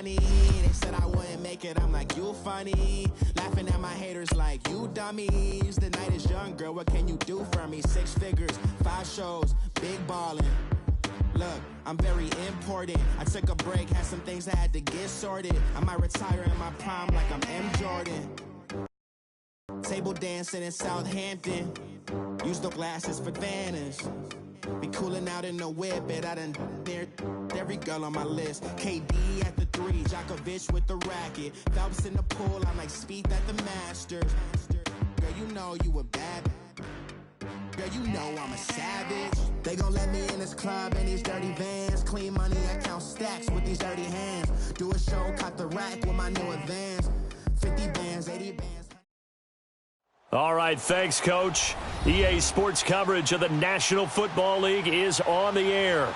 They said I wouldn't make it, I'm like, you funny. Laughing at my haters like, you dummies. The night is young, girl, what can you do for me? 6 figures, 5 shows, big ballin'. Look, I'm very important. I took a break, had some things I had to get sorted. I might retire in my prime like I'm M. Jordan. Table dancing in Southampton. Use the glasses for Vanish. Be cooling out in the whip, but I done near every girl on my list. KD at the 3, Djokovic with the racket. Phelps in the pool, I'm like Speed at the Masters. Girl, you know you a bad. Girl, you know I'm a savage. They gon' let me in this club in these dirty vans. Clean money, I count stacks with these dirty hands. Do a show, cut the rack with my new advance. 50 bands, 80 bands. All right, thanks, Coach. EA Sports coverage of the National Football League is on the air.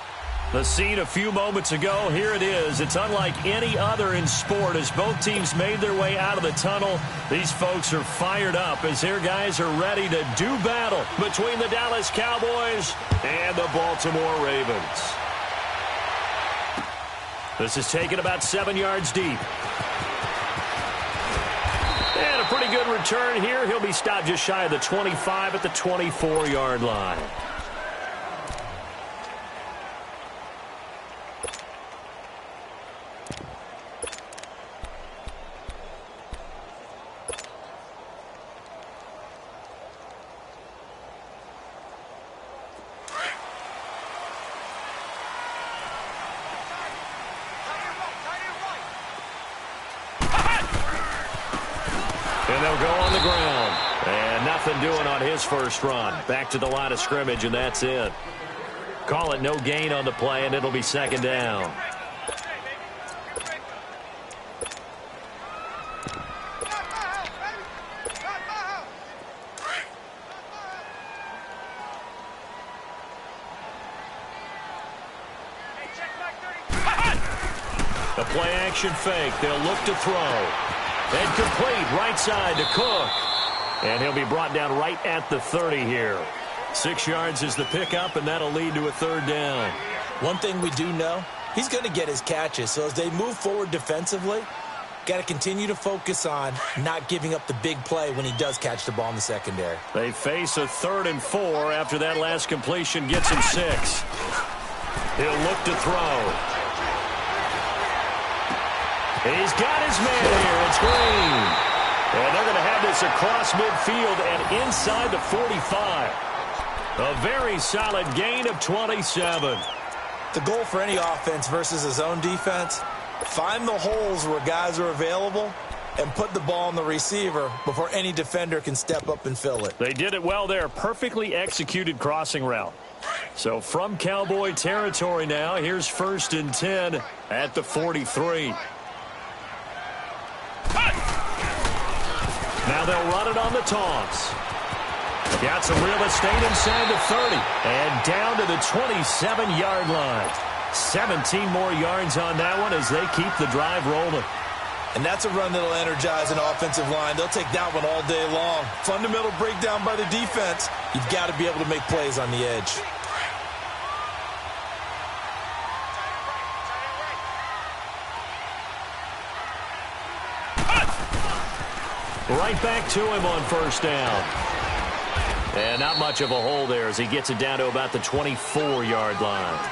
The scene a few moments ago, here it is. It's unlike any other in sport as both teams made their way out of the tunnel. These folks are fired up as their guys are ready to do battle between the Dallas Cowboys and the Baltimore Ravens. This is taken about 7 yards deep. And a pretty good return here. He'll be stopped just shy of the 25 at the 24-yard line. And they'll go on the ground. And nothing doing on his first run. Back to the line of scrimmage, and that's it. Call it no gain on the play, and it'll be second down. The play action fake. They'll look to throw. And complete right side to Cook. And he'll be brought down right at the 30 here. 6 yards is the pickup, and that'll lead to a third down. One thing we do know, he's going to get his catches. So as they move forward defensively, got to continue to focus on not giving up the big play when he does catch the ball in the secondary. They face a 3rd and 4 after that last completion gets him 6. He'll look to throw. He's got his man here. It's Green. And they're going to have this across midfield and inside the 45. A very solid gain of 27. The goal for any offense versus a zone defense, find the holes where guys are available and put the ball on the receiver before any defender can step up and fill it. They did it well there. Perfectly executed crossing route. So from Cowboy territory now, here's 1st and 10 at the 43. Now they'll run it on the toss. Got some real estate inside the 30. And down to the 27-yard line. 17 more yards on that one as they keep the drive rolling. And that's a run that'll energize an offensive line. They'll take that one all day long. Fundamental breakdown by the defense. You've got to be able to make plays on the edge. Right back to him on 1st down. And not much of a hole there as he gets it down to about the 24-yard line.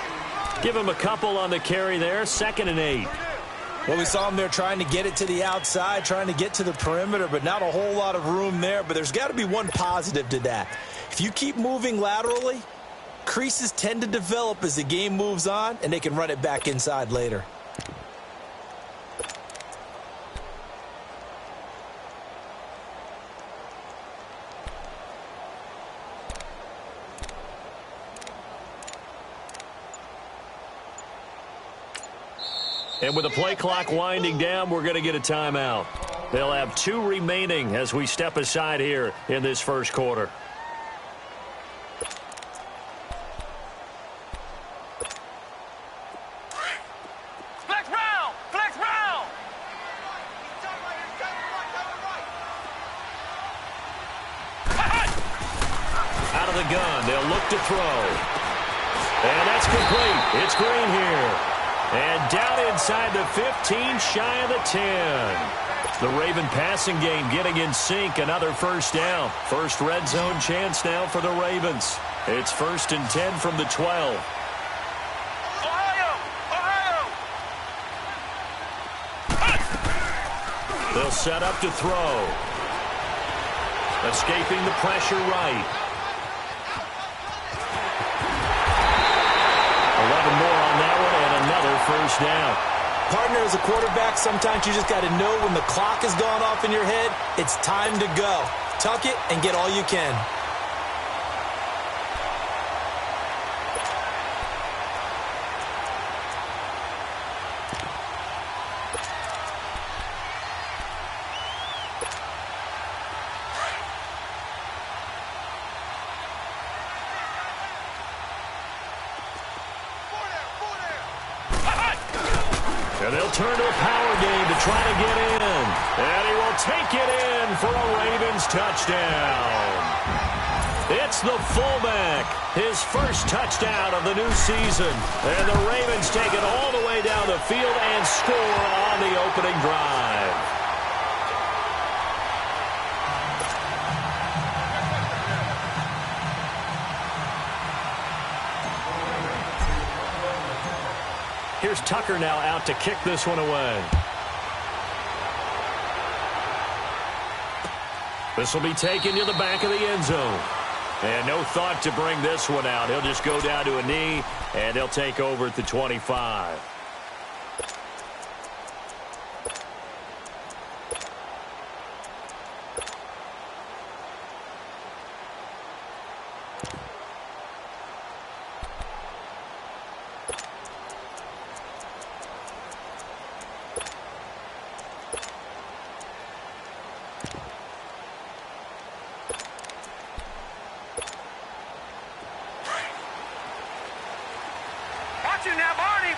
Give him a couple on the carry there. 2nd and 8. Well, we saw him there trying to get it to the outside, trying to get to the perimeter, but not a whole lot of room there. But there's got to be one positive to that. If you keep moving laterally, creases tend to develop as the game moves on, and they can run it back inside later. And with the play clock winding down, we're going to get a timeout. They'll have 2 remaining as we step aside here in this first quarter. Flex round! Flex round! Out of the gun, they'll look to throw. And that's complete. It's Green here. And down inside the 15, shy of the 10. The Raven passing game getting in sync. Another first down. First red zone chance now for the Ravens. It's 1st and 10 from the 12. Ohio! They'll set up to throw. Escaping the pressure right. 11 more on that one and another first down. Partner, as a quarterback, sometimes you just got to know when the clock has gone off in your head, it's time to go. Tuck it and get all you can. And they'll turn to a power game to try to get in. And he will take it in for a Ravens touchdown. It's the fullback, his first touchdown of the new season. And the Ravens take it all the way down the field and score on the opening drive. Here's Tucker now out to kick this one away. This will be taken to the back of the end zone. And no thought to bring this one out. He'll just go down to a knee, and he'll take over at the 25. Watch it now, Barney!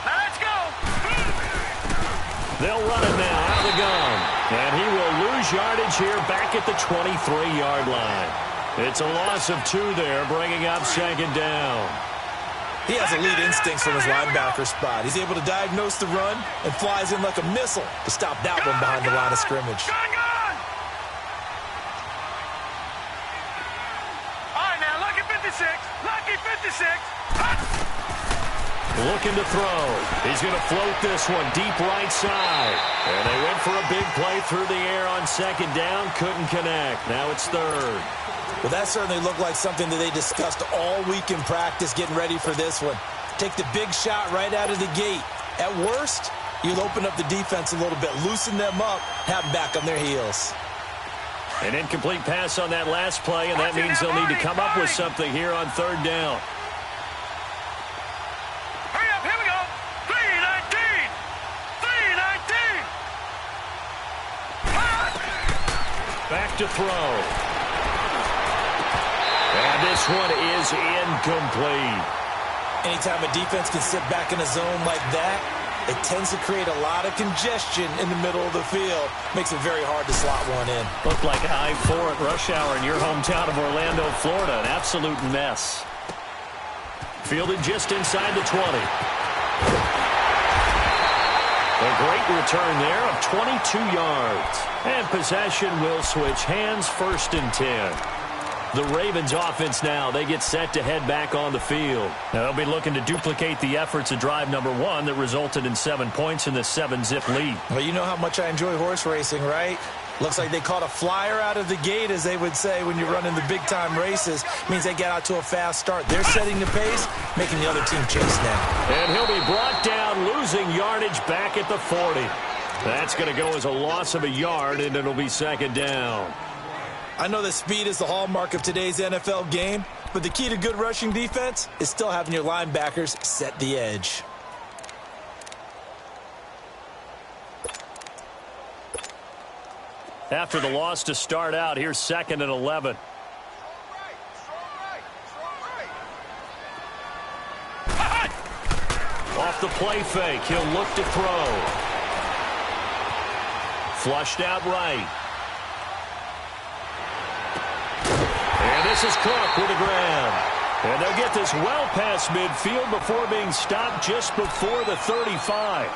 Now let's go! They'll run it now out of the gun. And he will lose yardage here back at the 23-yard line. It's a loss of 2 there, bringing up 2nd down. He has elite instincts from his linebacker spot. He's able to diagnose the run and flies in like a missile to stop that one behind the line of scrimmage. Gun! All right, now, lucky 56. Lucky 56. Looking to throw. He's going to float this one deep right side. And they went for a big play through the air on 2nd down. Couldn't connect. Now it's 3rd. Well, that certainly looked like something that they discussed all week in practice getting ready for this one. Take the big shot right out of the gate. At worst, you'll open up the defense a little bit, loosen them up, have them back on their heels. An incomplete pass on that last play, and that means they'll need to come up with something here on 3rd down. Hurry up, here we go. 319. 319. Back to throw. And this one is incomplete. Anytime a defense can sit back in a zone like that, it tends to create a lot of congestion in the middle of the field. Makes it very hard to slot one in. Looked like I-4 at rush hour in your hometown of Orlando, Florida. An absolute mess. Fielded just inside the 20. A great return there of 22 yards. And possession will switch hands, 1st and 10. The Ravens offense now, they get set to head back on the field. Now they'll be looking to duplicate the efforts of drive number 1 that resulted in 7 points in the 7-zip lead. Well, you know how much I enjoy horse racing, right? Looks like they caught a flyer out of the gate, as they would say when you're running the big-time races. Means they get out to a fast start. They're setting the pace, making the other team chase now. And he'll be brought down, losing yardage back at the 40. That's going to go as a loss of a yard, and it'll be 2nd down. I know that speed is the hallmark of today's NFL game, but the key to good rushing defense is still having your linebackers set the edge. After the loss to start out, here's 2nd and 11. Off the play fake, he'll look to throw. Flushed out right. And this is Cook with a grab. And they'll get this well past midfield before being stopped just before the 35.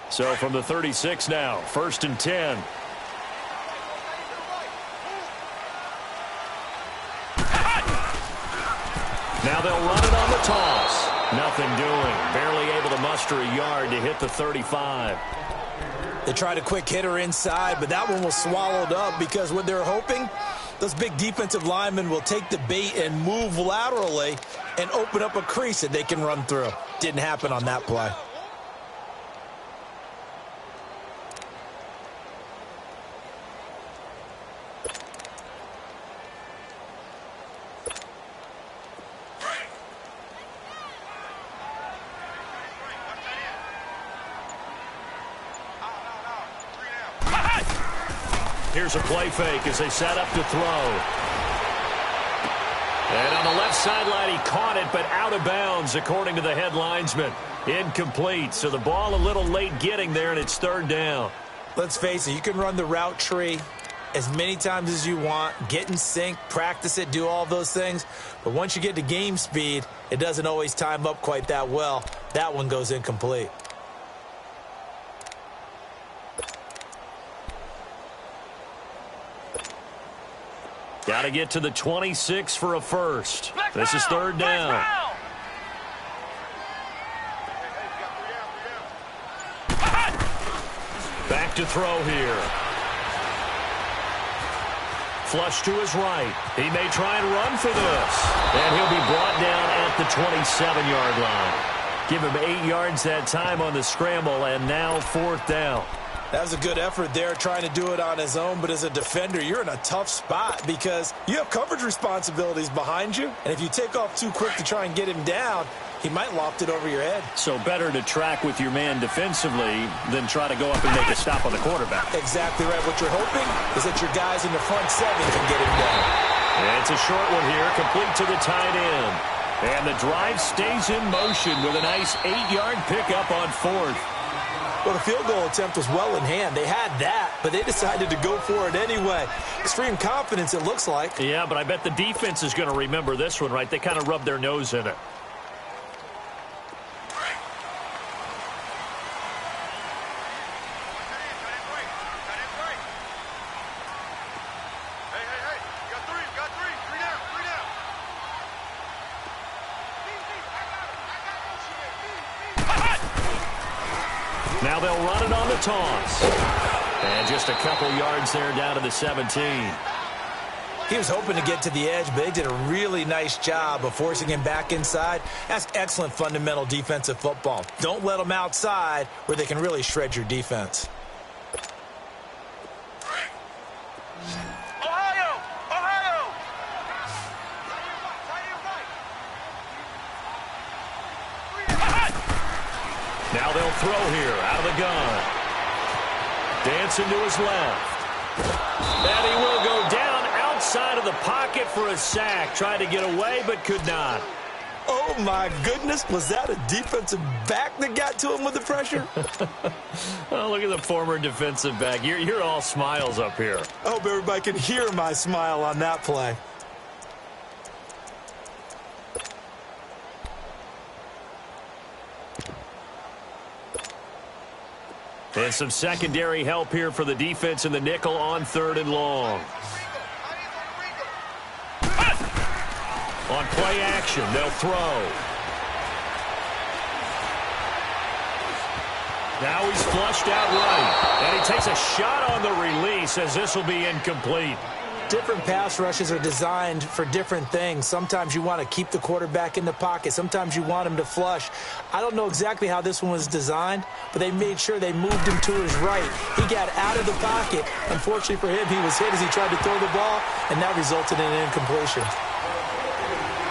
So from the 36 now, 1st and 10. Now they'll run it on the toss. Nothing doing. Barely able to muster a yard to hit the 35. They tried a quick hitter inside, but that one was swallowed up because what they're hoping, those big defensive linemen will take the bait and move laterally and open up a crease that they can run through. Didn't happen on that play. Here's a play fake as they set up to throw. And on the left sideline, he caught it, but out of bounds, according to the head linesman. Incomplete, so the ball a little late getting there, and it's 3rd down. Let's face it, you can run the route tree as many times as you want, get in sync, practice it, do all those things. But once you get to game speed, it doesn't always time up quite that well. That one goes incomplete. Got to get to the 26 for a first. This is 3rd down. Back to throw here. Flush to his right. He may try and run for this. And he'll be brought down at the 27-yard line. Give him 8 yards that time on the scramble, and now 4th down. That was a good effort there trying to do it on his own, but as a defender, you're in a tough spot because you have coverage responsibilities behind you, and if you take off too quick to try and get him down, he might loft it over your head. So better to track with your man defensively than try to go up and make a stop on the quarterback. Exactly right. What you're hoping is that your guys in the front 7 can get him down. And it's a short one here, complete to the tight end. And the drive stays in motion with a nice 8-yard pickup on 4th. Well, the field goal attempt was well in hand. They had that, but they decided to go for it anyway. Extreme confidence, it looks like. Yeah, but I bet the defense is going to remember this one, right? They kind of rubbed their nose in it. Now they'll run it on the toss. And just a couple yards there down to the 17. He was hoping to get to the edge, but they did a really nice job of forcing him back inside. That's excellent fundamental defensive football. Don't let them outside where they can really shred your defense. Now they'll throw here out of the gun. Dancing to his left. And he will go down outside of the pocket for a sack. Tried to get away, but could not. Oh, my goodness. Was that a defensive back that got to him with the pressure? Oh, look at the former defensive back. You're all smiles up here. I hope everybody can hear my smile on that play. And some secondary help here for the defense in the nickel on 3rd and long. On play action, they'll throw. Now he's flushed out right. And he takes a shot on the release as this will be incomplete. Different pass rushes are designed for different things. Sometimes you want to keep the quarterback in the pocket. Sometimes you want him to flush. I don't know exactly how this one was designed, but they made sure they moved him to his right. He got out of the pocket. Unfortunately for him, he was hit as he tried to throw the ball, and that resulted in an incompletion.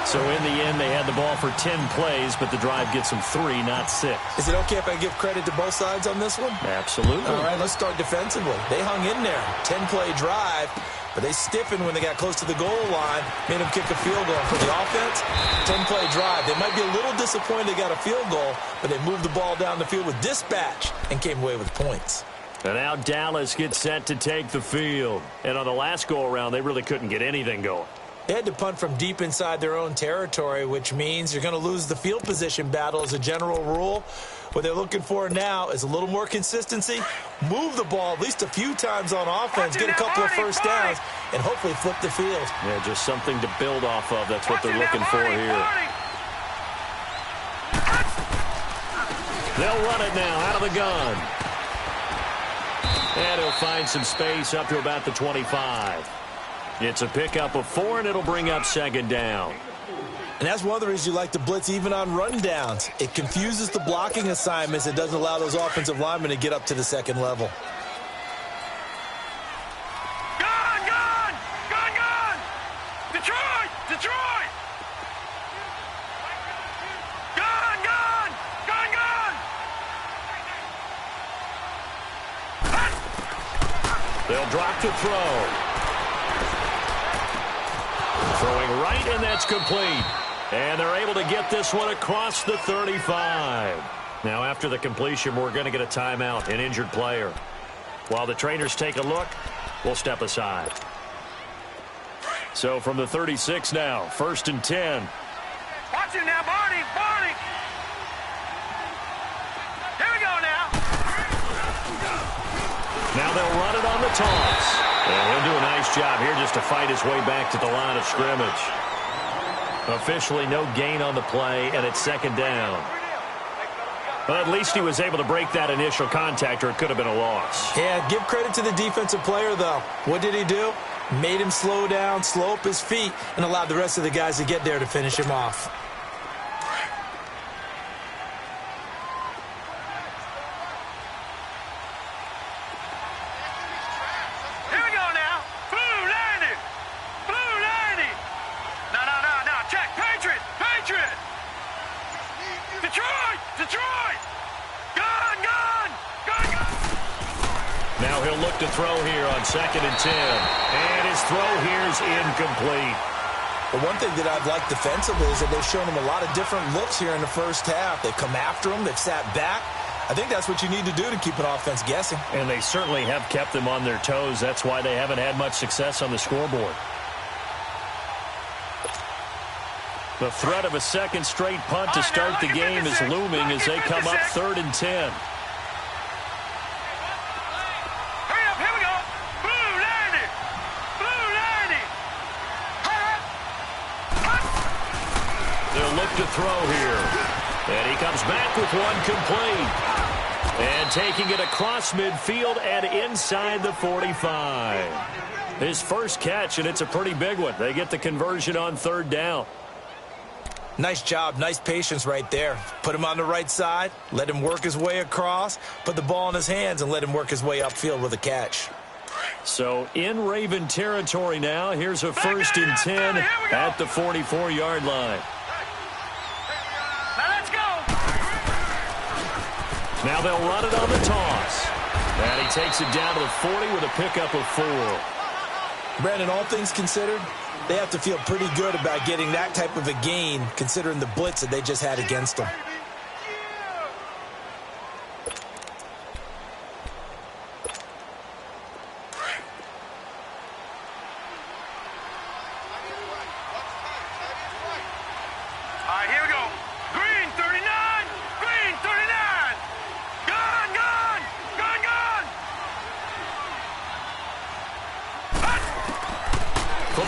So in the end, they had the ball for 10 plays, but the drive gets them 3, not 6. Is it okay if I give credit to both sides on this one? Absolutely. All right, let's start defensively. They hung in there. 10-play drive, but they stiffened when they got close to the goal line, made them kick a field goal. For the offense, 10-play drive. They might be a little disappointed they got a field goal, but they moved the ball down the field with dispatch and came away with points. And now Dallas gets set to take the field. And on the last go-around, they really couldn't get anything going. They had to punt from deep inside their own territory, which means you're going to lose the field position battle as a general rule. What they're looking for now is a little more consistency, move the ball at least a few times on offense, get a couple of first downs, and hopefully flip the field. Yeah, just something to build off of. That's what they're looking for here. They'll run it now out of the gun. And he'll find some space up to about the 25. It's a pickup of 4, and it'll bring up second down. And that's one of the reasons you like to blitz even on rundowns. It confuses the blocking assignments. It doesn't allow those offensive linemen to get up to the second level. Gone, gone, gone, gone. Detroit, Detroit. Gone, gone, gone, gone. They'll drop to throw. Throwing right, and that's complete. And they're able to get this one across the 35. Now, after the completion, we're going to get a timeout, an injured player. While the trainers take a look, we'll step aside. So from the 36 now, 1st and 10. Watch it now, Barney, Barney. Here we go now. Now they'll run it on the toss. And he'll do a nice job here just to fight his way back to the line of scrimmage. Officially no gain on the play, and it's second down. But at least he was able to break that initial contact, or it could have been a loss. Yeah, give credit to the defensive player, though. What did he do? Made him slow down, slow up his feet, and allowed the rest of the guys to get there to finish him off. Now he'll look to throw here on 2nd and 10. And his throw here is incomplete. But one thing that I've liked defensively is that they've shown him a lot of different looks here in the first half. They've come after him. They've sat back. I think that's what you need to do to keep an offense guessing. And they certainly have kept them on their toes. That's why they haven't had much success on the scoreboard. The threat of a second straight punt to start the game is looming as they come up 3rd and 10. To throw here. And he comes back with one complete. And taking it across midfield and inside the 45. His first catch, and it's a pretty big one. They get the conversion on 3rd down. Nice job, nice patience right there. Put him on the right side, let him work his way across, put the ball in his hands, and let him work his way upfield with a catch. So in Raven territory now, here's a 1st and 10 at the 44-yard line. Now they'll run it on the toss. And he takes it down to the 40 with a pickup of 4. Brandon, all things considered, they have to feel pretty good about getting that type of a gain considering the blitz that they just had against them.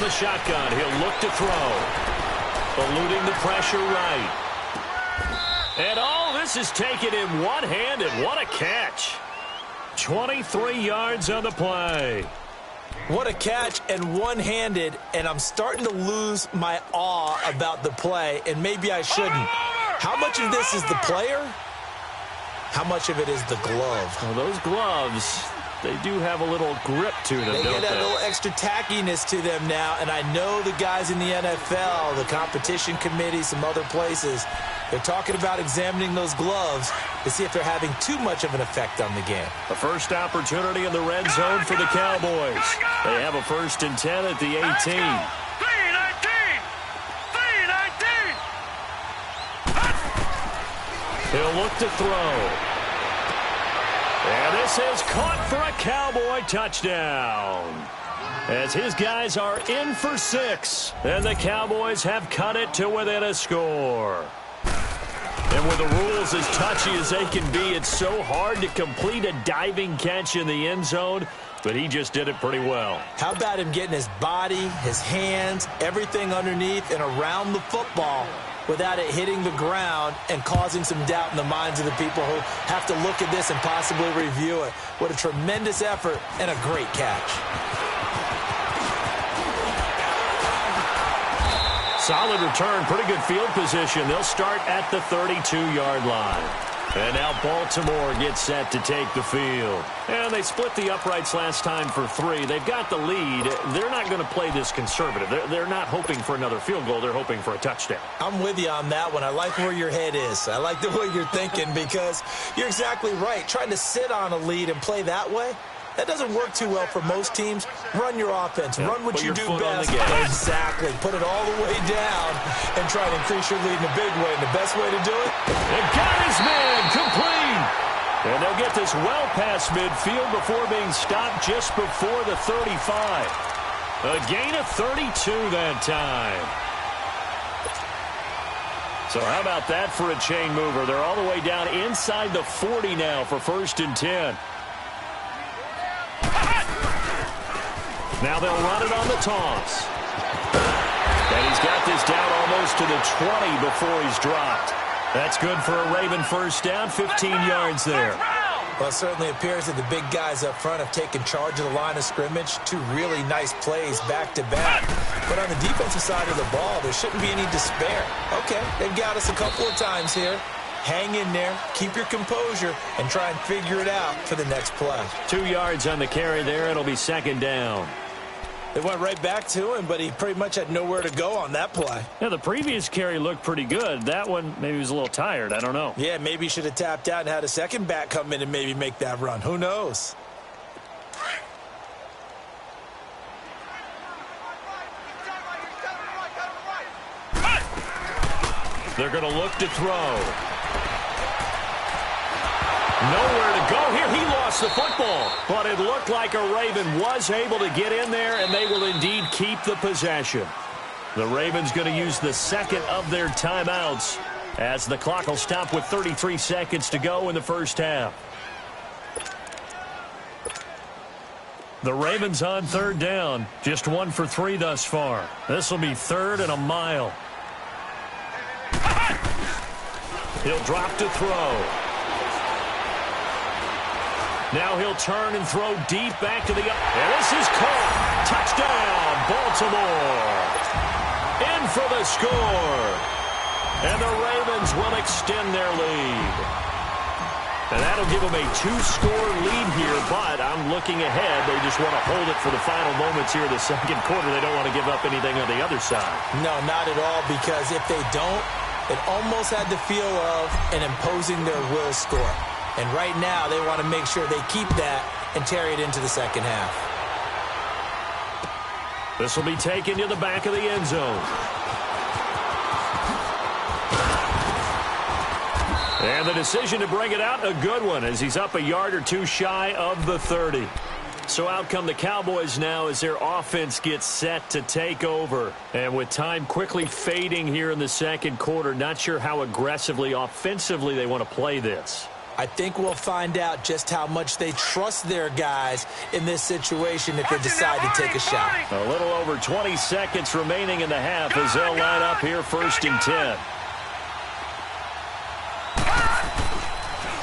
The shotgun, he'll look to throw. Eluding the pressure right. And all this is taken in one-handed. What a catch. 23 yards on the play. What a catch and one-handed, and I'm starting to lose my awe about the play, and maybe I shouldn't. How much of this is the player? How much of it is the glove? Well, those gloves, they do have a little grip to them, They don't get that little extra tackiness to them now, and I know the guys in the NFL, the competition committee, some other places, they're talking about examining those gloves to see if they're having too much of an effect on the game. The first opportunity in the red zone for the Cowboys. They have a 1st and 10 at the 18. He'll look to throw. And this is caught for a Cowboy touchdown. As his guys are in for 6. And the Cowboys have cut it to within a score. And with the rules as touchy as they can be, it's so hard to complete a diving catch in the end zone. But he just did it pretty well. How about him getting his body, his hands, everything underneath and around the football without it hitting the ground and causing some doubt in the minds of the people who have to look at this and possibly review it. What a tremendous effort and a great catch. Solid return, pretty good field position. They'll start at the 32-yard line. And now Baltimore gets set to take the field. And they split the uprights last time for 3. They've got the lead. They're not going to play this conservative. They're not hoping for another field goal. They're hoping for a touchdown. I'm with you on that one. I like where your head is. I like the way you're thinking because you're exactly right. Trying to sit on a lead and play that way, that doesn't work too well for most teams. Run your offense. Yeah, run what you do best. Exactly. Put it all the way down and try to increase your lead in a big way. And the best way to do it? They got his man complete. And they'll get this well past midfield before being stopped just before the 35. A gain of 32 that time. So how about that for a chain mover? They're all the way down inside the 40 now for 1st and 10. Now they'll run it on the toss. And he's got this down almost to the 20 before he's dropped. That's good for a Raven 1st down, 15 yards there. Well, it certainly appears that the big guys up front have taken charge of the line of scrimmage. 2 really nice plays back-to-back. But on the defensive side of the ball, there shouldn't be any despair. Okay, they've got us a couple of times here. Hang in there, keep your composure, and try and figure it out for the next play. 2 yards on the carry there. It'll be 2nd down. They went right back to him, but he pretty much had nowhere to go on that play. Yeah, the previous carry looked pretty good. That one, maybe he was a little tired. I don't know. Yeah, maybe he should have tapped out and had a second back come in and maybe make that run. Who knows? They're going to look to throw. Nowhere to go here. He lost the football. But it looked like a Raven was able to get in there, and they will indeed keep the possession. The Ravens going to use the 2nd of their timeouts as the clock will stop with 33 seconds to go in the 1st half. The Ravens on 3rd down. Just 1 for 3 thus far. This will be 3rd and a mile. He'll drop to throw. Now he'll turn and throw deep back to the... And this is caught. Touchdown, Baltimore. In for the score. And the Ravens will extend their lead. And that'll give them a 2-score lead here, but I'm looking ahead. They just want to hold it for the final moments here in the 2nd quarter. They don't want to give up anything on the other side. No, not at all, because if they don't, it almost had the feel of an imposing their will score. And right now, they want to make sure they keep that and carry it into the 2nd half. This will be taken to the back of the end zone. And the decision to bring it out, a good one, as he's up a yard or 2 shy of the 30. So out come the Cowboys now as their offense gets set to take over. And with time quickly fading here in the 2nd quarter, not sure how aggressively, offensively they want to play this. I think we'll find out just how much they trust their guys in this situation if they decide to take a shot. A little over 20 seconds remaining in the half as they'll line up here 1st and 10.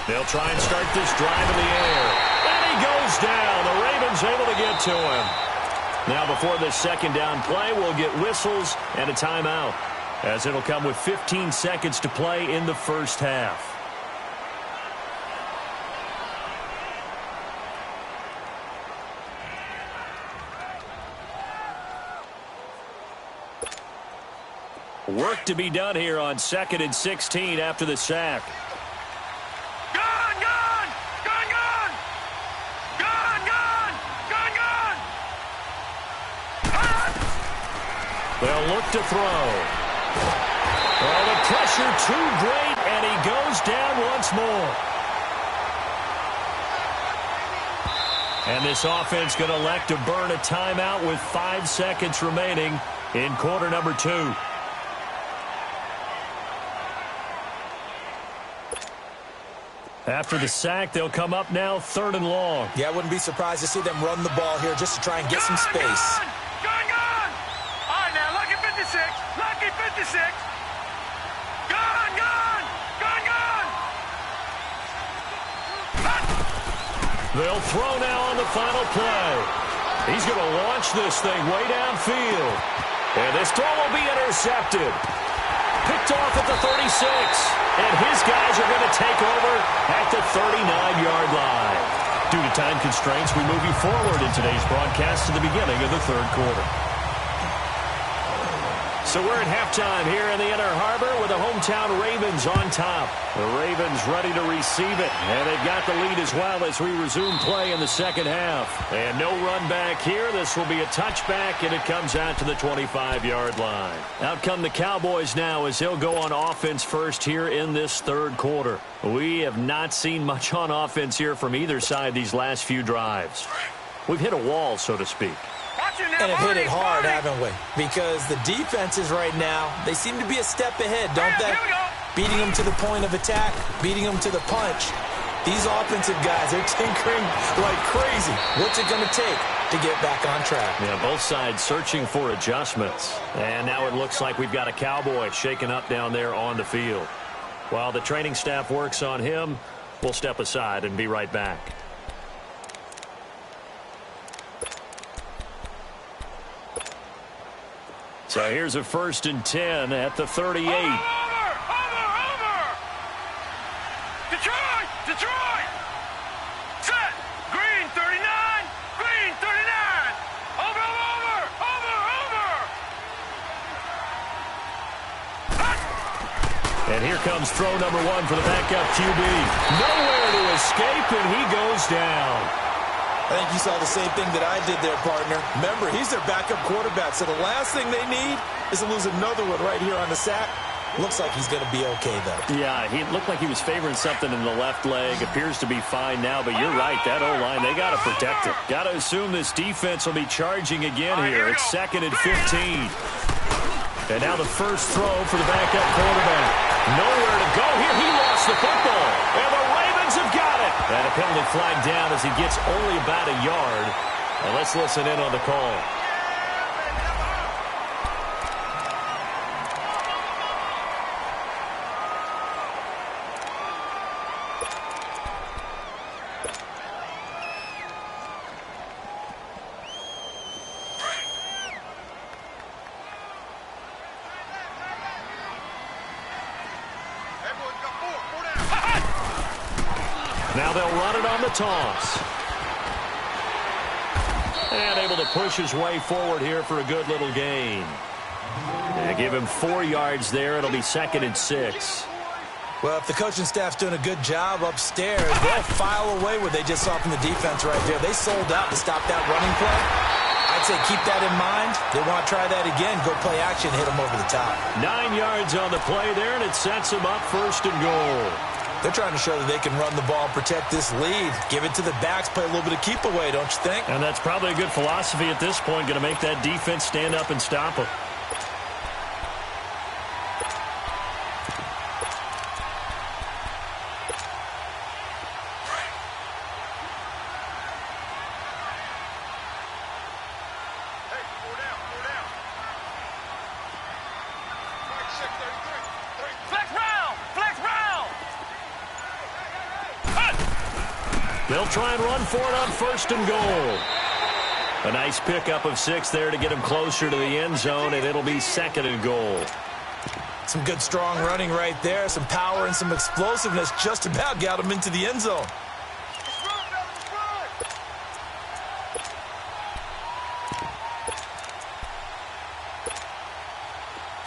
They'll try and start this drive in the air. And he goes down. The Ravens able to get to him. Now before this 2nd down play, we'll get whistles and a timeout, as it'll come with 15 seconds to play in the 1st half. Work to be done here on 2nd and 16 after the sack. Gun, gun! Gun, gun! Gun, gun! Gun, gun! They'll look to throw. Oh, the pressure too great, and he goes down once more. And this offense going to elect to burn a timeout with 5 seconds remaining in quarter number 2. After the sack, they'll come up now 3rd and long. Yeah, I wouldn't be surprised to see them run the ball here just to try and get some space. Gun, gun! All right, now, lucky 56. Lucky 56. Gun, gun! Gun, gun! They'll throw now on the final play. He's going to launch this thing way downfield. And this throw will be intercepted. Picked off at the 36. And his guys are going to take over at the 39-yard line. Due to time constraints, we move you forward in today's broadcast to the beginning of the 3rd quarter. So we're at halftime here in the Inner Harbor with the hometown Ravens on top. The Ravens ready to receive it, and they've got the lead as well as we resume play in the 2nd half. And no run back here. This will be a touchback, and it comes out to the 25-yard line. Out come the Cowboys now as they'll go on offense first here in this 3rd quarter. We have not seen much on offense here from either side these last few drives. We've hit a wall, so to speak. And have hit it hard, haven't we? Because the defenses right now, they seem to be a step ahead, don't they? Beating them to the point of attack, beating them to the punch. These offensive guys, they're tinkering like crazy. What's it going to take to get back on track? Yeah, both sides searching for adjustments. And now it looks like we've got a Cowboy shaken up down there on the field. While the training staff works on him, we'll step aside and be right back. So here's a 1st and 10 at the 38. Over! Detroit! Detroit! Set! Green 39! Green 39! Over! And here comes throw number 1 for the backup QB. Nowhere to escape, and he goes down. I think you saw the same thing that I did there, partner. Remember, he's their backup quarterback, so the last thing they need is to lose another one right here on the sack. Looks like he's going to be okay, though. Yeah, he looked like he was favoring something in the left leg. Appears to be fine now, but you're right. That O-line, they got to protect it. Got to assume this defense will be charging again here. It's 2nd and 15. And now the first throw for the backup quarterback. Nowhere to go here. He lost the football. And the Ravens have got it. And a penalty flag down as he gets only about a yard. And let's listen in on the call. Now they'll run it on the toss. And able to push his way forward here for a good little gain. They give him 4 yards there. It'll be 2nd and 6. Well, if the coaching staff's doing a good job upstairs, they'll file away what they just saw from the defense right there. They sold out to stop that running play. I'd say keep that in mind. They want to try that again. Go play action, hit them over the top. 9 yards on the play there, and it sets them up 1st and goal. They're trying to show that they can run the ball and protect this lead. Give it to the backs, play a little bit of keep away, don't you think? And that's probably a good philosophy at this point, going to make that defense stand up and stop them. They'll try and run for it on 1st and goal. A nice pickup of 6 there to get him closer to the end zone, and it'll be 2nd and goal. Some good, strong running right there. Some power and some explosiveness just about got him into the end zone.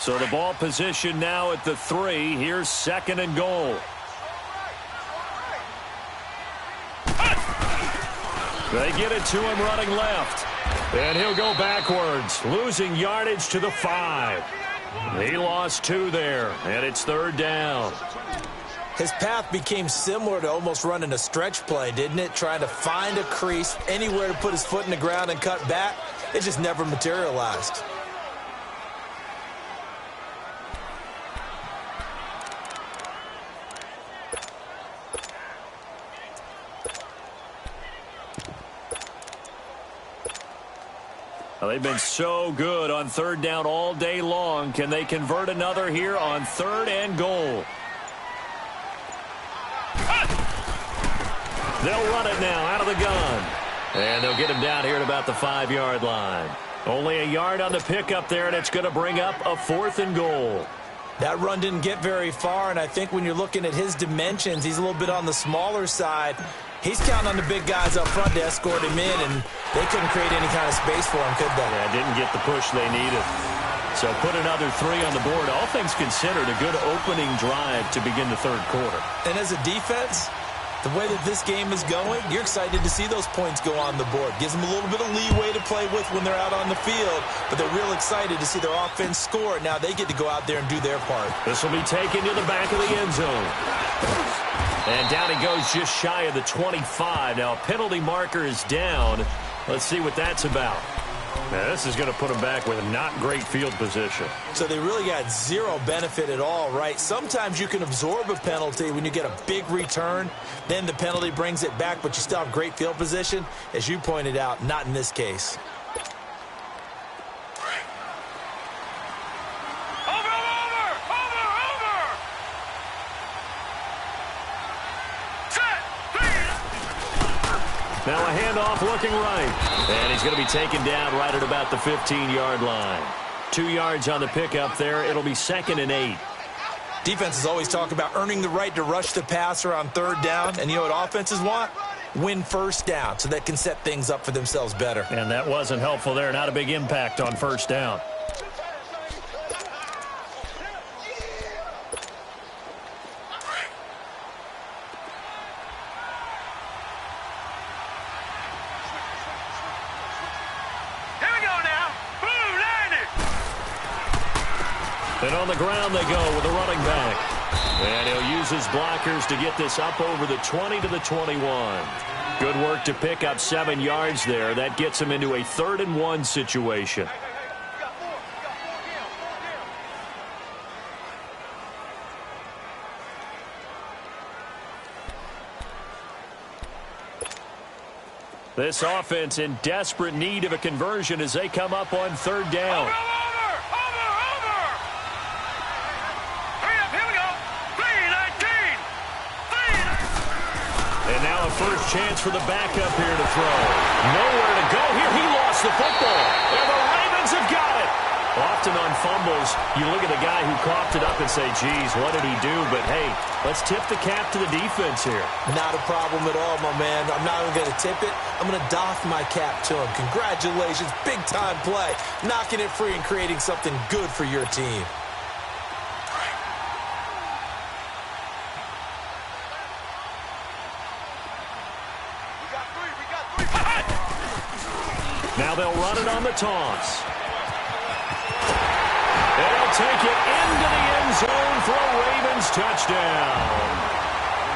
So the ball position now at the 3. Here's 2nd and goal. They get it to him running left. And he'll go backwards, losing yardage to the 5. He lost 2 there, and it's 3rd down. His path became similar to almost running a stretch play, didn't it? Trying to find a crease, anywhere to put his foot in the ground and cut back. It just never materialized. Well, they've been so good on 3rd down all day long. Can they convert another here on 3rd and goal? They'll run it now out of the gun. And they'll get him down here at about the 5-yard line. Only a yard on the pickup there, and it's going to bring up a 4th and goal. That run didn't get very far, and I think when you're looking at his dimensions, he's a little bit on the smaller side. He's counting on the big guys up front to escort him in, and they couldn't create any kind of space for him, could they? Yeah, didn't get the push they needed. So put another 3 on the board. All things considered, a good opening drive to begin the 3rd quarter. And as a defense, the way that this game is going, you're excited to see those points go on the board. Gives them a little bit of leeway to play with when they're out on the field, but they're real excited to see their offense score. Now they get to go out there and do their part. This will be taken to the back of the end zone. And down he goes just shy of the 25. Now a penalty marker is down. Let's see what that's about. Now this is going to put him back with not great field position. So they really got zero benefit at all, right? Sometimes you can absorb a penalty when you get a big return. Then the penalty brings it back, but you still have great field position. As you pointed out, not in this case. Now a handoff looking right. And he's going to be taken down right at about the 15-yard line. 2 yards on the pickup there. It'll be 2nd and 8. Defenses always talk about earning the right to rush the passer on 3rd down. And you know what offenses want? Win 1st down so they can set things up for themselves better. And that wasn't helpful there. Not a big impact on 1st down. And on the ground they go with a running back. And he'll use his blockers to get this up over the 20 to the 21. Good work to pick up 7 yards there. That gets him into a 3rd and 1 situation. This offense in desperate need of a conversion as they come up on 3rd down. First chance for the backup here to throw. Nowhere to go here. He lost the football. And the Ravens have got it. Often on fumbles, you look at the guy who coughed it up and say, geez, what did he do? But, hey, let's tip the cap to the defense here. Not a problem at all, my man. I'm not even going to tip it. I'm going to doff my cap to him. Congratulations. Big-time play. Knocking it free and creating something good for your team. Now they'll run it on the toss. They'll take it into the end zone for a Ravens touchdown.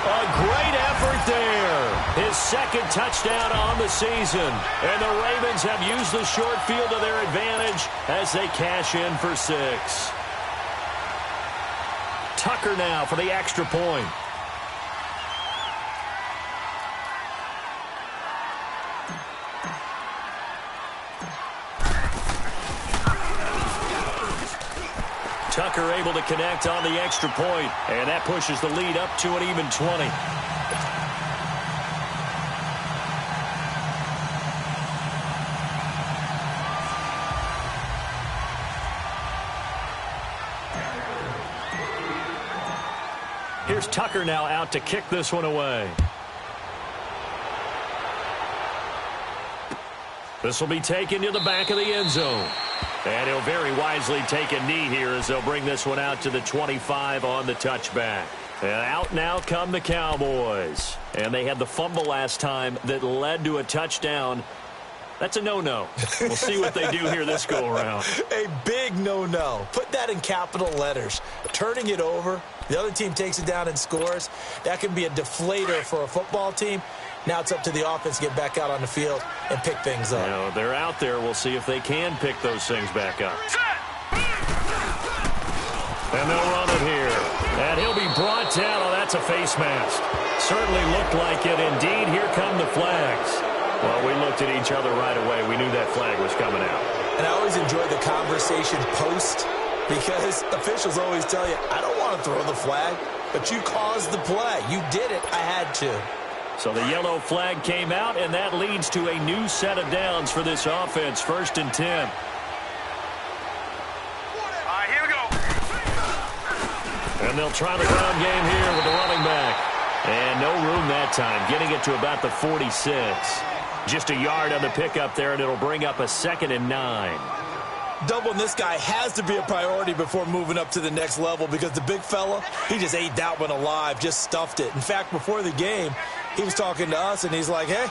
A great effort there. His 2nd touchdown on the season. And the Ravens have used the short field to their advantage as they cash in for 6. Tucker now for the extra point. Tucker able to connect on the extra point, and that pushes the lead up to an even 20. Here's Tucker now out to kick this one away. This will be taken to the back of the end zone. And he'll very wisely take a knee here as they'll bring this one out to the 25 on the touchback. And out now come the Cowboys. And they had the fumble last time that led to a touchdown. That's a no-no. We'll see what they do here this go-around. A big no-no. Put that in capital letters. Turning it over, the other team takes it down and scores. That can be a deflator for a football team. Now it's up to the offense to get back out on the field and pick things up. You know, they're out there. We'll see if they can pick those things back up. And they'll run it here. And he'll be brought down. Oh, that's a face mask. Certainly looked like it. Indeed, here come the flags. Well, we looked at each other right away. We knew that flag was coming out. And I always enjoy the conversation post because officials always tell you, I don't want to throw the flag, but you caused the play. You did it. I had to. So the yellow flag came out, and that leads to a new set of downs for this offense. 1st and 10. All right, here we go. And they'll try the ground game here with the running back. And no room that time, getting it to about the 46. Just a yard on the pickup there, and it'll bring up a 2nd and 9. Doubling this guy has to be a priority before moving up to the next level because the big fella, he just ate that one alive, just stuffed it. In fact, before the game, he was talking to us, and he's like, hey,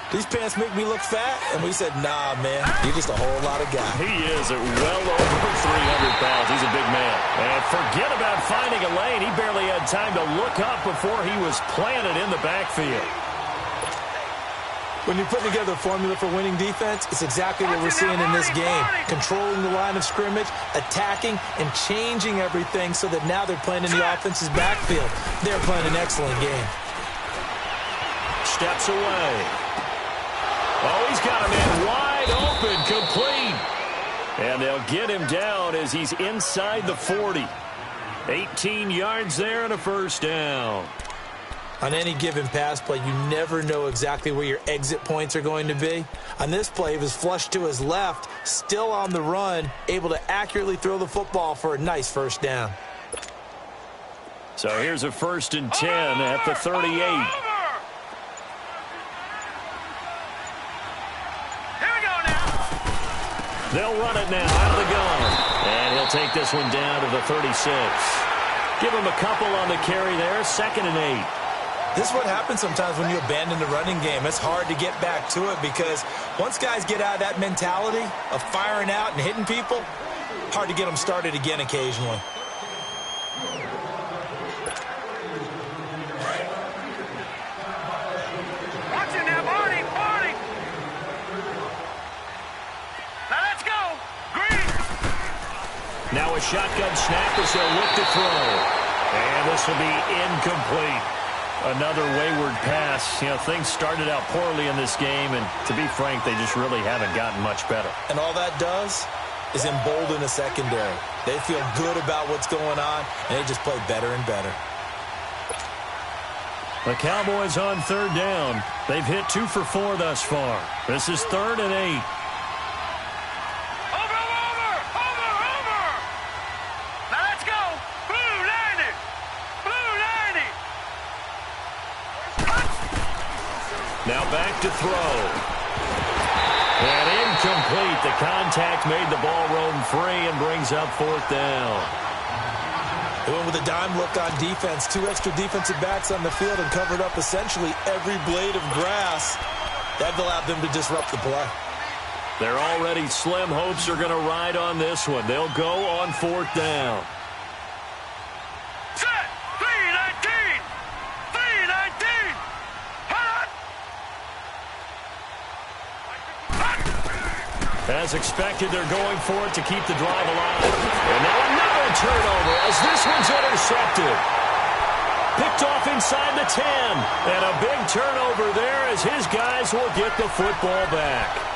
these pants make me look fat? And we said, nah, man, you're just a whole lot of guy. He is at well over 300 pounds. He's a big man. And forget about finding a lane. He barely had time to look up before he was planted in the backfield. When you're putting together a formula for winning defense, it's exactly what we're seeing in this game. Controlling the line of scrimmage, attacking, and changing everything so that now they're playing in the offense's backfield. They're playing an excellent game. Steps away. Oh, he's got a man wide open, complete. And they'll get him down as he's inside the 40. 18 yards there and a 1st down. On any given pass play, you never know exactly where your exit points are going to be. On this play, he was flushed to his left, still on the run, able to accurately throw the football for a nice 1st down. So here's a 1st and 10 at the 38. Here we go now. They'll run it now out of the gun. And he'll take this one down to the 36. Give him a couple on the carry there, 2nd and 8. This is what happens sometimes when you abandon the running game. It's hard to get back to it because once guys get out of that mentality of firing out and hitting people, hard to get them started again occasionally. Watch it now, Barney, Barney. Now let's go. Green. Now a shotgun snap as they'll look to throw. And this will be incomplete. Another wayward pass. You know, things started out poorly in this game, and to be frank, they just really haven't gotten much better. And all that does is embolden the secondary. They feel good about what's going on, and they just play better and better. The Cowboys on 3rd down. They've hit 2 for 4 thus far. This is 3rd and 8. Now let's go. Blue 90. Blue 90. Now back to throw. And incomplete. The contact made the ball roam free and brings up 4th down. They went with a dime look on defense. 2 extra defensive backs on the field and covered up essentially every blade of grass. That allowed them to disrupt the play. Their already slim hopes are going to ride on this one. They'll go on 4th down. Set. 319. 319. Hot. As expected, they're going for it to keep the drive alive. And now another turnover as this one's intercepted. Picked off inside the 10. And a big turnover there as his guys will get the football back.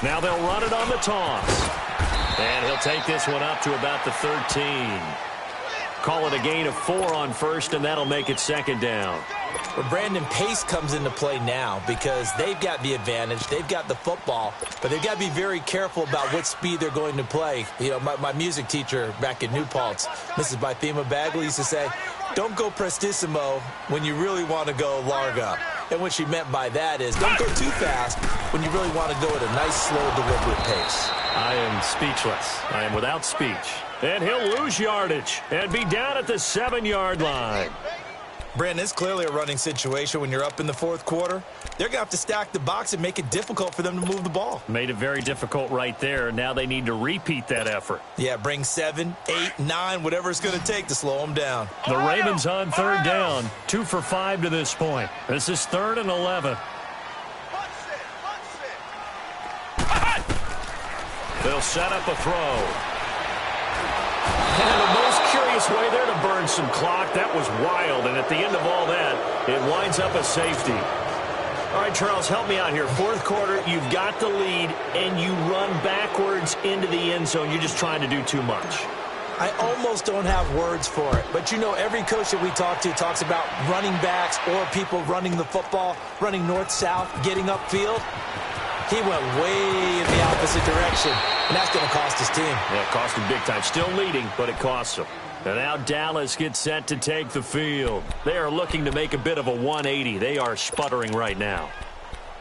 Now they'll run it on the toss. And he'll take this one up to about the 13. Call it a gain of 4 on first, and that'll make it second down. Well, Brandon, pace comes into play now because they've got the advantage. They've got the football, but they've got to be very careful about what speed they're going to play. You know, my music teacher back in New Paltz, Mrs. Bythema Bagley, used to say, don't go prestissimo when you really want to go larga. And what she meant by that is don't go too fast when you really want to go at a nice, slow, deliberate pace. I am speechless. I am without speech. And he'll lose yardage and be down at the 7-yard line. Brandon, it's clearly a running situation when you're up in the fourth quarter. They're going to have to stack the box and make it difficult for them to move the ball. Made it very difficult right there. Now they need to repeat that effort. Yeah, bring 7, 8, 9, whatever it's going to take to slow them down. The Ravens on third down. 2 for 5 to this point. This is 3rd and 11. They'll set up a throw. And the most curious way there to burn some clock. That was wild. And at the end of all that, it winds up a safety. All right, Charles, help me out here. Fourth quarter, you've got the lead, and you run backwards into the end zone. You're just trying to do too much. I almost don't have words for it. But, you know, every coach that we talk to talks about running backs or people running the football, running north-south, getting upfield. He went way in the opposite direction, and that's going to cost his team. Yeah, it cost him big time. Still leading, but it costs him. And now Dallas gets set to take the field. They are looking to make a bit of a 180. They are sputtering right now.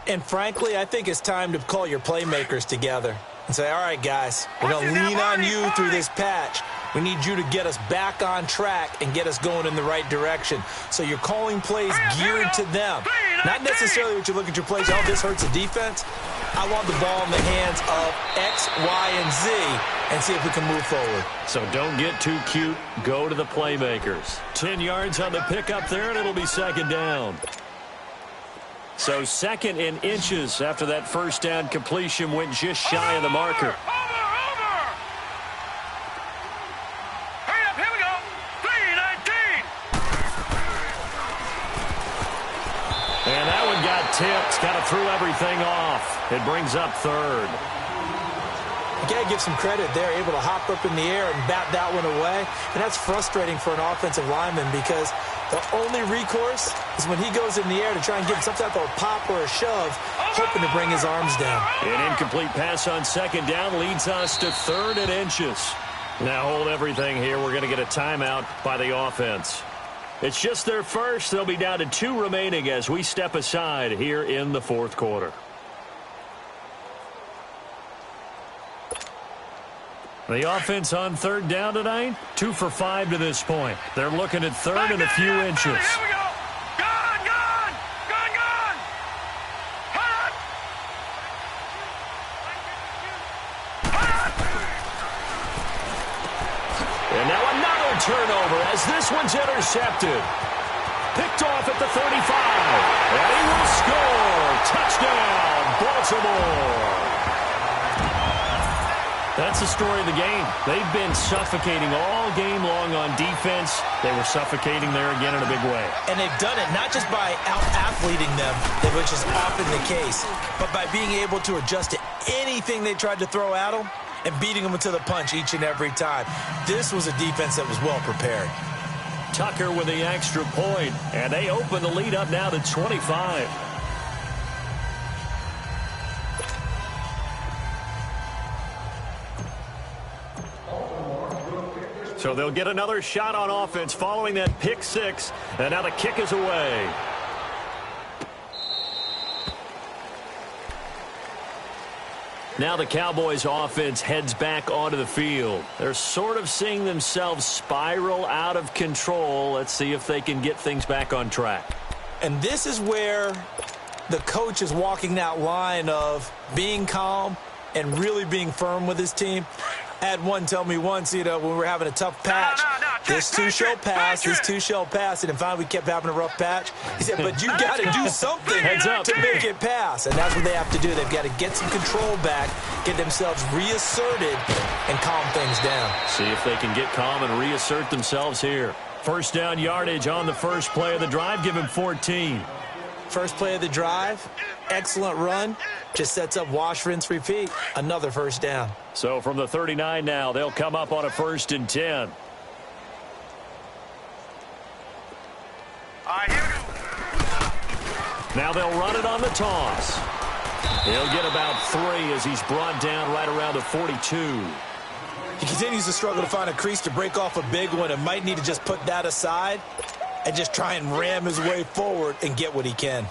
And frankly, I think it's time to call your playmakers together and say, all right, guys, we're going to lean on you through this patch. We need you to get us back on track and get us going in the right direction. So you're calling plays geared to them. Not necessarily what you look at your plays, oh, this hurts the defense. I want the ball in the hands of X, Y, and Z and see if we can move forward. So don't get too cute. Go to the playmakers. 10 yards on the pickup there, and it'll be second down. So 2nd and inches after that first down completion went just shy of the marker. And that one got tipped. Kind of threw everything off. It brings up 3rd. You got to give some credit there, able to hop up in the air and bat that one away. And that's frustrating for an offensive lineman because the only recourse is when he goes in the air to try and get some type of a pop or a shove, hoping to bring his arms down. An incomplete pass on second down leads us to 3rd and inches. Now hold everything here. We're going to get a timeout by the offense. It's just their first. They'll be down to 2 remaining as we step aside here in the fourth quarter. The offense on third down tonight, 2 for 5 to this point. They're looking at 3rd and a few inches. Here we go. Gone. And now another turnover as this one's intercepted. Picked off at the 35. And he will score. Touchdown, Baltimore. That's the story of the game. They've been suffocating all game long on defense. They were suffocating there again in a big way. And they've done it not just by out-athleting them, which is often the case, but by being able to adjust to anything they tried to throw at them and beating them to the punch each and every time. This was a defense that was well prepared. Tucker with the extra point, and they open the lead up now to 25. So they'll get another shot on offense following that pick 6, and now the kick is away. Now the Cowboys offense heads back onto the field. They're sort of seeing themselves spiral out of control. Let's see if they can get things back on track. And this is where the coach is walking that line of being calm and really being firm with his team. I had one tell me once, when we were having a tough patch, this too shall pass, this too shall pass. And finally we kept having a rough patch. He said, but you got to do something to make it pass. And that's what they have to do. They've got to get some control back, get themselves reasserted, and calm things down. See if they can get calm and reassert themselves here. First down yardage on the first play of the drive. Give him 14. First play of the drive, excellent run. Just sets up wash, rinse, repeat. Another first down. So from the 39 now, they'll come up on a 1st and 10. All right, here we go. Now they'll run it on the toss. He'll get about 3 as he's brought down right around the 42. He continues to struggle to find a crease to break off a big one and might need to just put that aside and just try and ram his way forward and get what he can.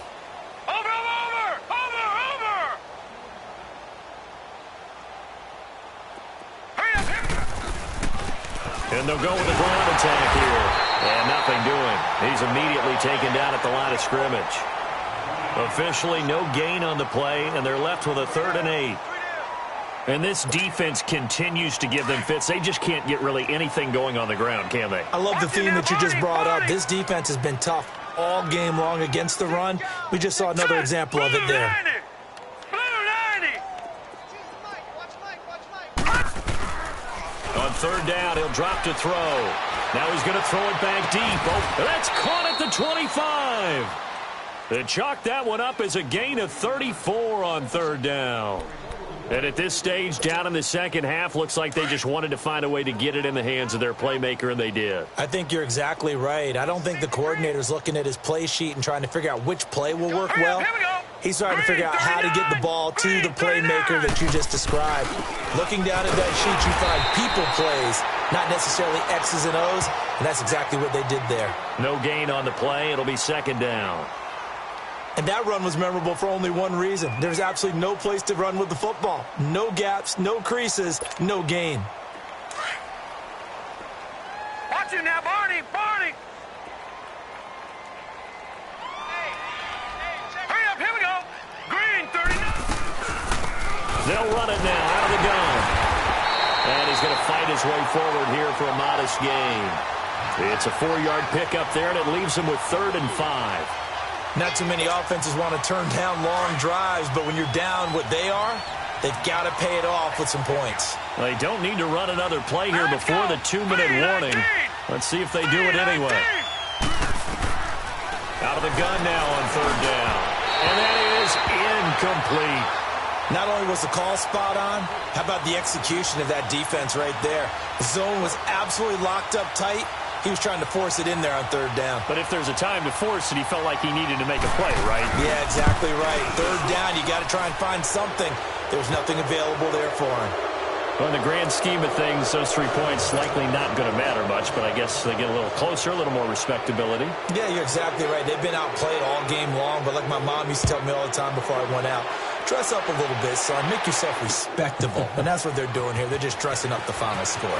Over! Hurry up! And they'll go with the ground attack here. And nothing doing. He's immediately taken down at the line of scrimmage. Officially no gain on the play, and they're left with a 3rd and 8. And this defense continues to give them fits. They just can't get really anything going on the ground, can they? I love the theme that you just brought up. This defense has been tough all game long against the run. We just saw another example of it there. On 3rd down, he'll drop to throw. Now he's going to throw it back deep. Oh, that's caught at the 25. They chalk that one up as a gain of 34 on 3rd down. And at this stage, down in the second half, looks like they just wanted to find a way to get it in the hands of their playmaker, and they did. I think you're exactly right. I don't think the coordinator's looking at his play sheet and trying to figure out which play will work well. He's trying to figure out how to get the ball to the playmaker that you just described. Looking down at that sheet, you find people plays, not necessarily X's and O's, and that's exactly what they did there. No gain on the play. It'll be 2nd down. And that run was memorable for only one reason. There's absolutely no place to run with the football. No gaps, no creases, no gain. Watch it now, Barney! Hurry up, here we go! Green, 39. They'll run it now out of the gun. And he's going to fight his way forward here for a modest gain. It's a 4-yard pickup there, and it leaves him with 3rd and 5. Not too many offenses want to turn down long drives, but when you're down what they are, they've got to pay it off with some points. They don't need to run another play here before the 2-minute warning. Let's see if they do it anyway. Out of the gun now on 3rd down. And that is incomplete. Not only was the call spot on, how about the execution of that defense right there? The zone was absolutely locked up tight. He was trying to force it in there on 3rd down. But if there's a time to force it, he felt like he needed to make a play, right? Yeah, exactly right. 3rd down, you got to try and find something. There's nothing available there for him. Well, in the grand scheme of things, those 3 points likely not going to matter much, but I guess they get a little closer, a little more respectability. Yeah, you're exactly right. They've been outplayed all game long, but like my mom used to tell me all the time before I went out, dress up a little bit, son. Make yourself respectable. And that's what they're doing here. They're just dressing up the final score.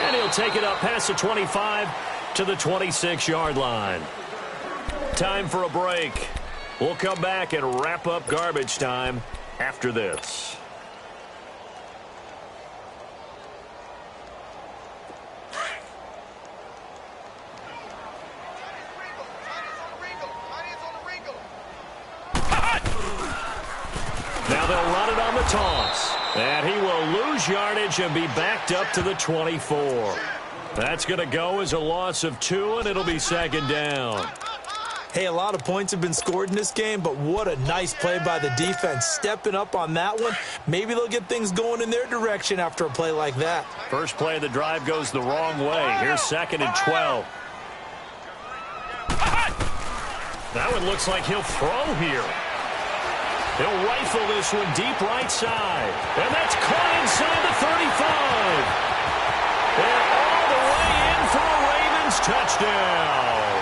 And he'll take it up past the 25 to the 26-yard line. Time for a break. We'll come back and wrap up garbage time after this. Now they'll run it on the toss. And he will lose yardage and be backed up to the 24. That's going to go as a loss of 2, and it'll be 2nd down. Hey, a lot of points have been scored in this game, but what a nice play by the defense. Stepping up on that one. Maybe they'll get things going in their direction after a play like that. First play of the drive goes the wrong way. Here's 2nd and 12. That one looks like he'll throw here. He'll rifle this one deep right side. And that's caught inside the 35. And all the way in for a Ravens touchdown.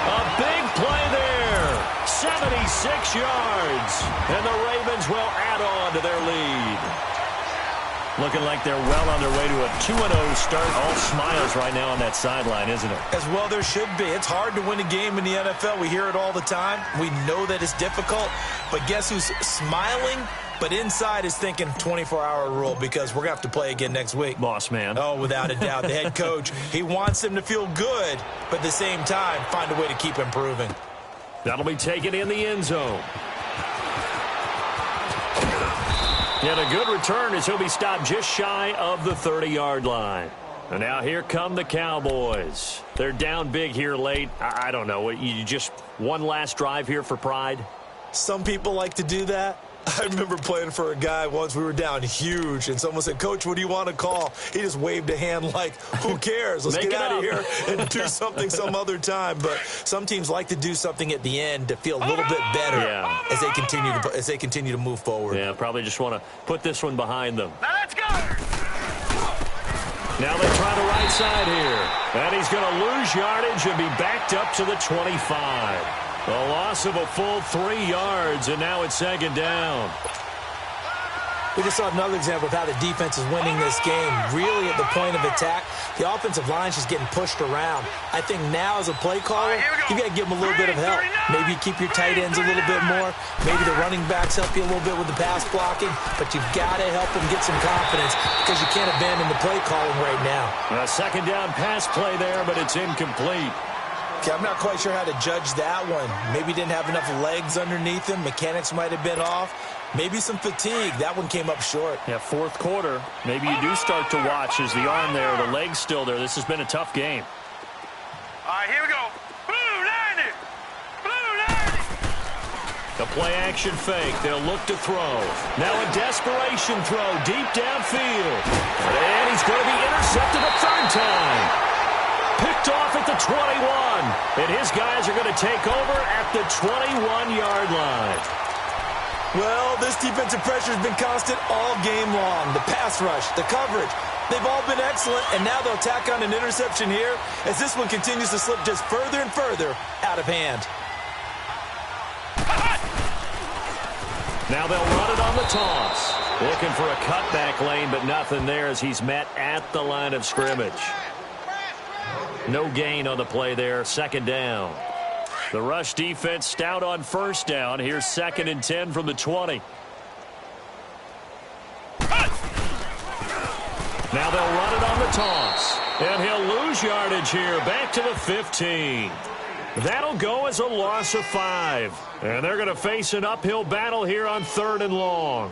A big play there. 76 yards. And the Ravens will add on to their lead. Looking like they're well on their way to a 2-0 start. All smiles right now on that sideline, isn't it? As well there should be. It's hard to win a game in the NFL. We hear it all the time. We know that it's difficult. But guess who's smiling? But inside is thinking 24-hour rule because we're going to have to play again next week. Boss man. Oh, without a doubt. The head coach, he wants them to feel good, but at the same time, find a way to keep improving. That'll be taken in the end zone. And a good return as he'll be stopped just shy of the 30-yard line. And now here come the Cowboys. They're down big here late. I don't know. You just one last drive here for pride? Some people like to do that. I remember playing for a guy once. We were down huge, and someone said, "Coach, what do you want to call?" He just waved a hand like, who cares? Let's get out of here and do something some other time. But some teams like to do something at the end to feel a little bit better as they continue to move forward. Yeah, probably just want to put this one behind them. Now let's go. Now they try the right side here. And he's going to lose yardage and be backed up to the 25. A loss of a full 3 yards, and now it's second down. We just saw another example of how the defense is winning this game. Really at the point of attack, the offensive line's just getting pushed around. I think now as a play caller, you got to give them a little bit of help. Maybe you keep your tight ends a little bit more. Maybe the running backs help you a little bit with the pass blocking. But you've got to help them get some confidence because you can't abandon the play calling right now. A second down pass play there, but it's incomplete. Okay, I'm not quite sure how to judge that one. Maybe didn't have enough legs underneath him. Mechanics might have been off. Maybe some fatigue. That one came up short. Yeah, fourth quarter. Maybe you do start to watch as the arm there, the leg's still there. This has been a tough game. All right, here we go. Blue 90. Blue 90. The play action fake. They'll look to throw. Now a desperation throw deep downfield. And he's going to be intercepted a third time. Picked off at the 21. And his guys are going to take over at the 21-yard line. Well, this defensive pressure has been constant all game long. The pass rush, the coverage, they've all been excellent, and now they'll tack on an interception here as this one continues to slip just further and further out of hand. Now they'll run it on the toss. Looking for a cutback lane, but nothing there as he's met at the line of scrimmage. No gain on the play there, second down. The rush defense stout on first down. Here's 2nd and 10 from the 20. Now they'll run it on the toss. And he'll lose yardage here, back to the 15. That'll go as a loss of 5. And they're going to face an uphill battle here on 3rd and long.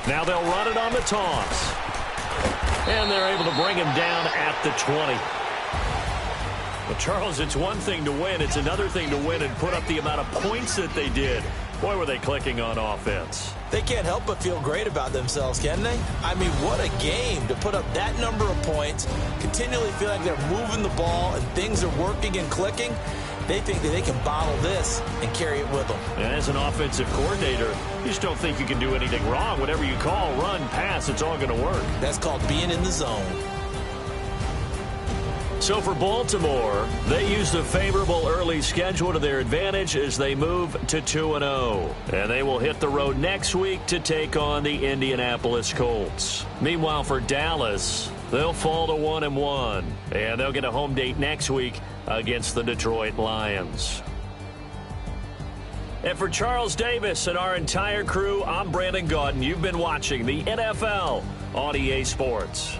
Now they'll run it on the toss. And they're able to bring him down at the 20. Well, Charles, it's one thing to win. It's another thing to win and put up the amount of points that they did. Boy, were they clicking on offense. They can't help but feel great about themselves, can they? I mean, what a game to put up that number of points, continually feel like they're moving the ball and things are working and clicking. They think that they can bottle this and carry it with them. And as an offensive coordinator, you just don't think you can do anything wrong. Whatever you call, run, pass, it's all going to work. That's called being in the zone. So for Baltimore, they used a favorable early schedule to their advantage as they move to 2-0. And they will hit the road next week to take on the Indianapolis Colts. Meanwhile, for Dallas, they'll fall to 1-1. And they'll get a home date next week against the Detroit Lions. And for Charles Davis and our entire crew, I'm Brandon Gaudin. You've been watching the NFL on EA Sports.